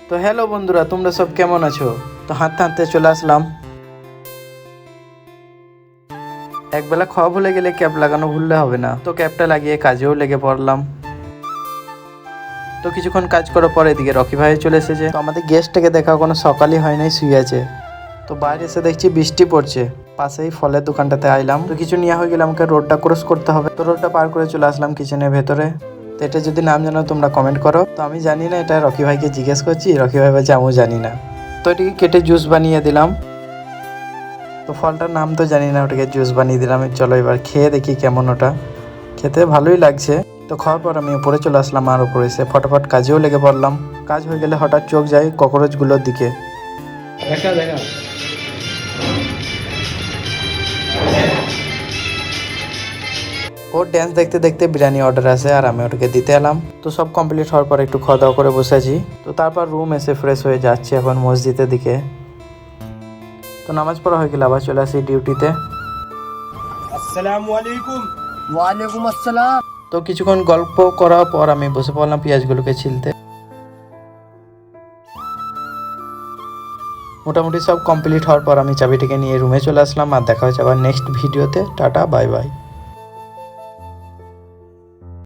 তো হ্যালো বন্ধুরা, তোমরা সব কেমন আছো? তো হাঁটতে হাঁটতে চলে আসলাম। একবেলা খাওয়া ভুলে গেলে ক্যাপ লাগানো ভুললে হবে না, তো ক্যাপটা লাগিয়ে কাজেও লেগে পড়লাম। তো কিছুক্ষণ কাজ করার পর এদিকে রকি ভাই চলে এসেছে। তো আমাদের গেস্টটাকে দেখা কোনো সকালই হয় নাই, শুয়ে আছে। তো বাইরে এসে দেখছি বৃষ্টি পড়ছে। পাশেই ফলের দোকানটাতে আইলাম, তো কিছু নিয়ে হয়ে গেলে আমাকে রোডটা ক্রস করতে হবে। তো রোডটা পার করে চলে আসলাম কিচেনের ভেতরে। তো এটা যদি নাম জানো তোমরা কমেন্ট করো। তো আমি জানি না, এটা রকি ভাইকে জিজ্ঞেস করছি, রকি ভাই বলছে আমিও জানি না। তো এটাকে কেটে জুস বানিয়ে দিলাম। তো ফলটার নাম তো জানি না, ওটাকে জুস বানিয়ে দিলাম। চলো এবার খেয়ে দেখি কেমন। ওটা খেতে ভালোই লাগছে। তো খাওয়ার পর আমি উপরে চলে আসলাম, আর উপরে এসে ফটাফট কাজেও লেগে পড়লাম। কাজ হয়ে গেলে হঠাৎ চোখ যায় ককরোচগুলোর দিকে। দেখা দেখা ওর ড্যান্স দেখতে দেখতে বিরিয়ানি অর্ডার আসে, আর আমি ওটাকে দিতে এলাম। তো সব কমপ্লিট হওয়ার পর একটু খাওয়া দাওয়া করে বসেছি। তো তারপর রুম এসে ফ্রেশ হয়ে যাচ্ছি এখন মসজিদের দিকে। তো নামাজ পড়া হয়ে গেলে আবার চলে আসি ডিউটিতে। আসসালামু আলাইকুম। ওয়ালাইকুম আসসালাম। তো কিছুক্ষণ গল্প করার পর আমি বসে পড়লাম পেঁয়াজগুলোকে ছিলতে। মোটামুটি সব কমপ্লিট হওয়ার পর আমি চাবিটিকে নিয়ে রুমে চলে আসলাম। আর দেখা হচ্ছে আবার নেক্সট ভিডিওতে। Tata, bye bye.